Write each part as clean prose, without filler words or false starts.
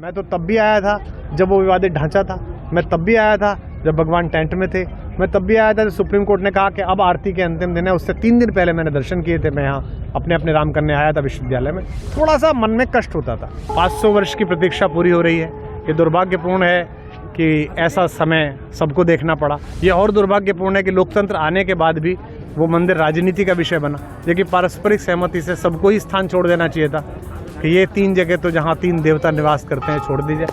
मैं तो तब भी आया था जब वो विवादित ढांचा था, मैं तब भी आया था जब भगवान टेंट में थे, मैं तब भी आया था जब सुप्रीम कोर्ट ने कहा कि अब आरती के अंतिम दिन है। उससे 3 दिन पहले मैंने दर्शन किए थे। मैं यहाँ अपने राम करने आया था विश्वविद्यालय में। थोड़ा सा मन में कष्ट होता था। 500 वर्ष की प्रतीक्षा पूरी हो रही है। ये दुर्भाग्यपूर्ण है कि ऐसा समय सबको देखना पड़ा। ये और दुर्भाग्यपूर्ण है कि लोकतंत्र आने के बाद भी वो मंदिर राजनीति का विषय बना, जो पारस्परिक सहमति से सबको ही स्थान छोड़ देना चाहिए था कि ये 3 जगह तो जहाँ 3 देवता निवास करते हैं छोड़ दीजिए।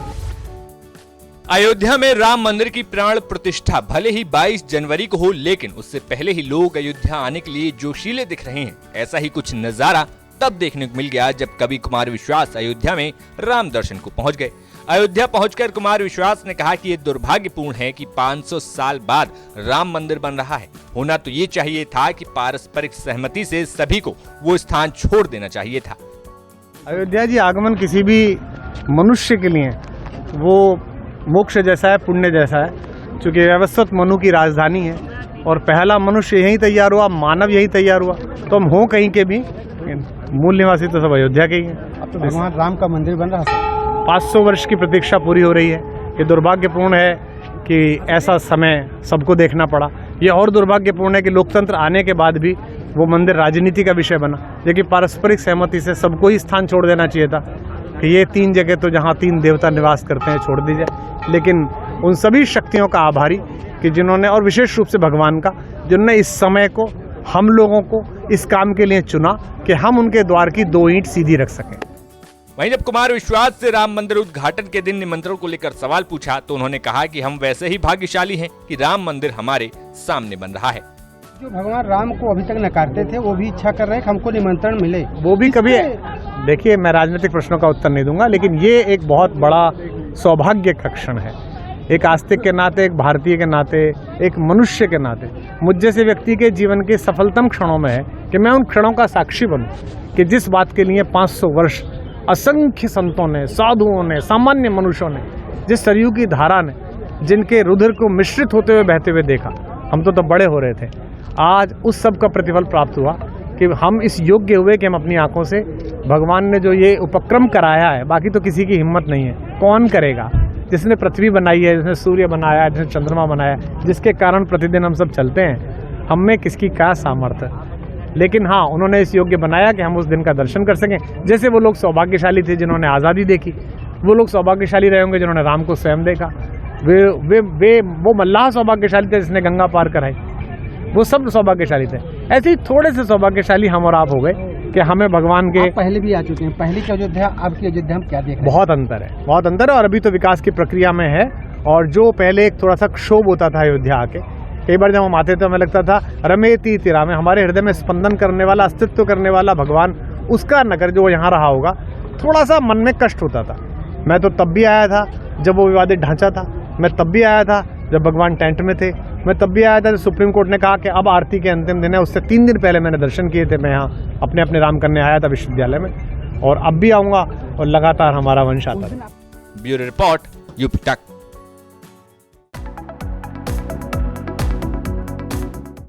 अयोध्या में राम मंदिर की प्राण प्रतिष्ठा भले ही 22 जनवरी को हो, लेकिन उससे पहले ही लोग अयोध्या आने के लिए जोशीले दिख रहे हैं। ऐसा ही कुछ नजारा तब देखने को मिल गया जब कवि कुमार विश्वास अयोध्या में राम दर्शन को पहुंच गए। अयोध्या पहुंचकर कुमार विश्वास ने कहा कि ये दुर्भाग्यपूर्ण है कि 500 साल बाद राम मंदिर बन रहा है। होना तो ये चाहिए था कि पारस्परिक सहमति से सभी को वो स्थान छोड़ देना चाहिए था। अयोध्या जी आगमन किसी भी मनुष्य के लिए वो मोक्ष जैसा है, पुण्य जैसा है, क्योंकि व्यवस्थित मनु की राजधानी है और पहला मनुष्य यहीं तैयार हुआ, मानव यहीं तैयार हुआ। तो हम हों कहीं के भी, मूल निवासी तो सब अयोध्या के ही हैं। अब तो भगवान राम का मंदिर बन रहा है। 500 वर्ष की प्रतीक्षा पूरी हो रही है। ये दुर्भाग्यपूर्ण है कि ऐसा समय सबको देखना पड़ा। ये और दुर्भाग्यपूर्ण है कि लोकतंत्र आने के बाद भी वो मंदिर राजनीति का विषय बना, जो पारस्परिक सहमति से सबको ही स्थान छोड़ देना चाहिए था कि ये 3 जगह तो जहाँ 3 देवता निवास करते हैं छोड़ दीजिए। लेकिन उन सभी शक्तियों का आभारी कि जिन्होंने, और विशेष रूप से भगवान का, जिन्होंने इस समय को, हम लोगों को इस काम के लिए चुना कि हम उनके द्वार की 2 ईंट सीधी रख सकें। वहीं जब कुमार विश्वास से राम मंदिर उद्घाटन के दिन निमंत्रण को लेकर सवाल पूछा तो उन्होंने कहा कि हम वैसे ही भाग्यशाली हैं कि राम मंदिर हमारे सामने बन रहा है। जो भगवान राम को अभी तक नकारते थे वो भी इच्छा कर रहे हैं कि हमको निमंत्रण मिले। वो भी कभी, देखिए मैं राजनीतिक प्रश्नों का उत्तर नहीं दूंगा, लेकिन ये एक बहुत बड़ा सौभाग्य का क्षण है। एक आस्तिक के नाते, एक भारतीय के नाते, एक मनुष्य के नाते मुझ जैसे व्यक्ति के जीवन के सफलतम क्षणों में है कि मैं उन क्षणों का साक्षी बनूं कि जिस बात के लिए 500 वर्ष असंख्य संतों ने, साधुओं ने, सामान्य मनुष्यों ने, जिस सरयू की धारा ने, जिनके रुधिर को मिश्रित होते हुए बहते हुए देखा, हम तो बड़े हो रहे थे। आज उस सब का प्रतिफल प्राप्त हुआ कि हम इस योग्य हुए कि हम अपनी आंखों से भगवान ने जो ये उपक्रम कराया है, बाकी तो किसी की हिम्मत नहीं है। कौन करेगा? जिसने पृथ्वी बनाई है, जिसने सूर्य बनाया है, जिसने चंद्रमा बनाया है, जिसके कारण प्रतिदिन हम सब चलते हैं, हम में किसकी क्या सामर्थ्य। लेकिन हाँ, उन्होंने इस योग्य बनाया कि हम उस दिन का दर्शन कर सकें। जैसे वो लोग सौभाग्यशाली थे जिन्होंने आज़ादी देखी, वो लोग सौभाग्यशाली रहे होंगे जिन्होंने राम को स्वयं देखा। वो मल्लाह सौभाग्यशाली थे जिसने गंगा पार कराई। वो सब सौभाग्यशाली थे। ऐसे ही थोड़े से सौभाग्यशाली हम और आप हो गए कि हमें भगवान के, पहले भी आ चुके हैं। पहले की अयोध्या, अब की अयोध्या हम क्या देख रहे हैं? बहुत अंतर है, बहुत अंतर है। और अभी तो विकास की प्रक्रिया में है। और जो पहले एक थोड़ा सा क्षोभ होता था अयोध्या आके, कई बार जब हम आते थे हमें लगता था रमेती तिरा में, हमारे हृदय में स्पंदन करने वाला, अस्तित्व करने वाला भगवान, उसका नगर जो यहाँ रहा होगा, थोड़ा सा मन में कष्ट होता था। मैं तो तब भी आया था जब वो विवादित ढांचा था, मैं तब भी आया था जब भगवान टेंट में थे, मैं तब भी आया था जब सुप्रीम कोर्ट ने कहा कि अब आरती के अंतिम दिन है। उससे 3 दिन पहले मैंने दर्शन किए थे। मैं यहाँ अपने राम करने आया था विश्वविद्यालय में, और अब भी आऊँगा और लगातार हमारा वंश आता है। ब्यूरो रिपोर्ट, यूपी तक।